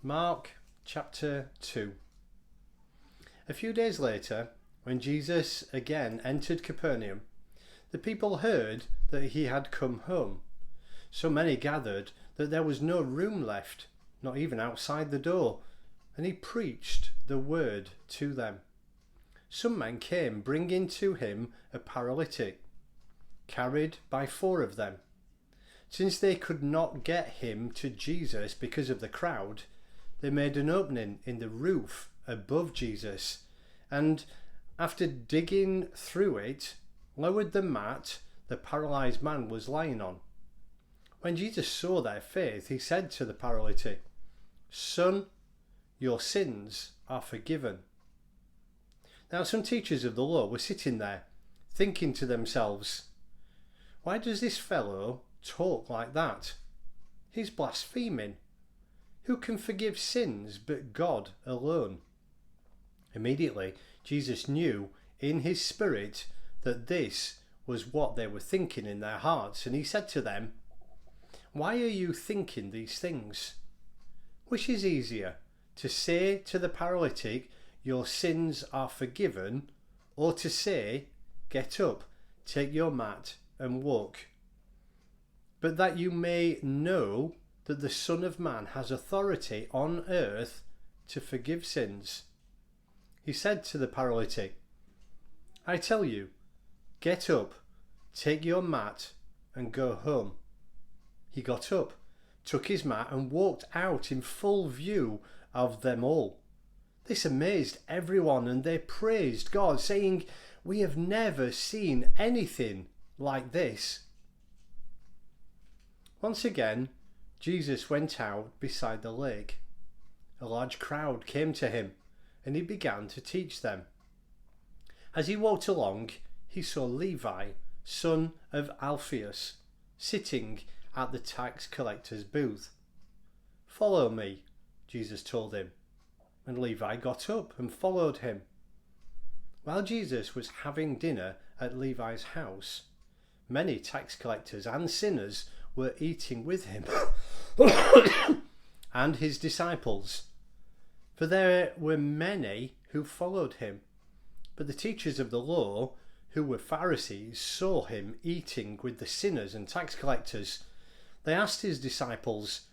Mark chapter 2. A few days later, when Jesus again entered Capernaum, the people heard that he had come home. So many gathered that there was no room left, not even outside the door, and he preached the word to them. Some men came, bringing to him a paralytic, carried by 4 of them. Since they could not get him to Jesus because of the crowd, they made an opening in the roof above Jesus, and after digging through it, lowered the mat the paralyzed man was lying on. When Jesus saw their faith, he said to the paralytic, "Son, your sins are forgiven." Now some teachers of the law were sitting there, thinking to themselves, "Why does this fellow talk like that? He's blaspheming. Who can forgive sins but God alone?" Immediately, Jesus knew in his spirit that this was what they were thinking in their hearts, and he said to them, "Why are you thinking these things? Which is easier, to say to the paralytic, 'Your sins are forgiven,' or to say, 'Get up, take your mat and walk'? But that you may know that the Son of Man has authority on earth to forgive sins." He said to the paralytic, "I tell you, get up, take your mat and go home." He got up, took his mat and walked out in full view of them all. This amazed everyone, and they praised God, saying, "We have never seen anything like this." Once again, Jesus went out beside the lake. A large crowd came to him, and he began to teach them. As he walked along, he saw Levi, son of Alphaeus, sitting at the tax collector's booth. "Follow me," Jesus told him, and Levi got up and followed him. While Jesus was having dinner at Levi's house, many tax collectors and sinners were eating with him and his disciples, for there were many who followed him. But the teachers of the law, who were Pharisees, saw him eating with the sinners and tax collectors. They asked his disciples,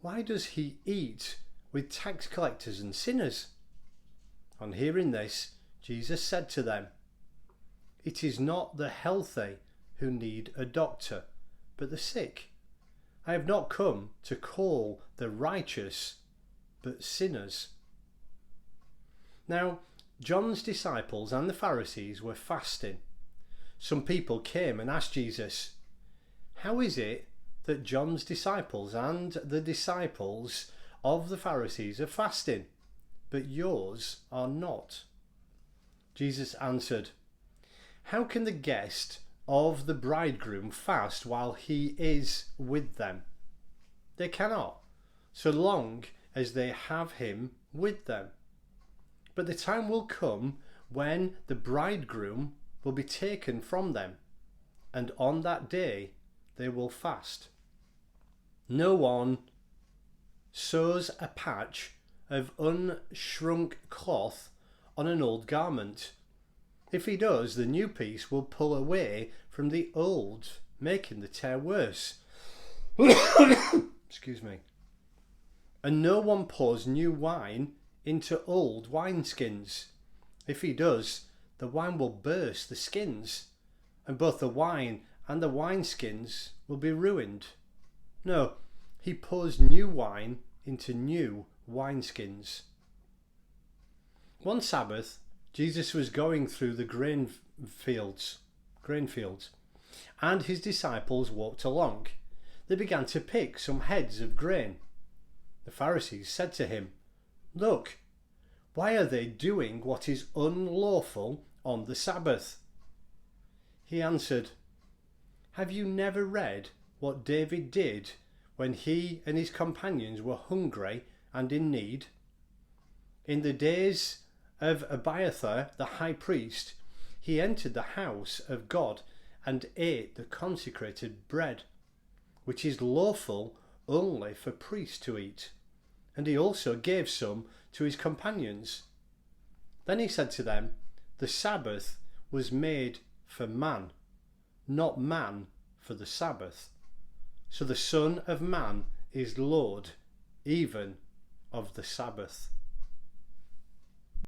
"Why does he eat with tax collectors and sinners?" On hearing this, Jesus said to them, "It is not the healthy who need a doctor, but the sick. I have not come to call the righteous, but sinners." Now, John's disciples and the Pharisees were fasting. Some people came and asked Jesus, "How is it that John's disciples and the disciples of the Pharisees are fasting, but yours are not?" Jesus answered, "How can the guest of the bridegroom fast while he is with them? They cannot, so long as they have him with them. But the time will come when the bridegroom will be taken from them, and on that day they will fast. No one sews a patch of unshrunk cloth on an old garment. If he does, the new piece will pull away from the old, making the tear worse. Excuse me. And no one pours new wine into old wineskins. If he does, the wine will burst the skins, and both the wine and the wineskins will be ruined. No, he pours new wine into new wineskins." One Sabbath, Jesus was going through the grain fields, and his disciples walked along. They began to pick some heads of grain. The Pharisees said to him, "Look, why are they doing what is unlawful on the Sabbath?" He answered, "Have you never read what David did when he and his companions were hungry and in need? In the days of Abiathar the high priest, he entered the house of God and ate the consecrated bread, which is lawful only for priests to eat, and he also gave some to his companions. Then he said to them, the Sabbath was made for man, not man for the Sabbath. So the Son of Man is Lord even of the Sabbath.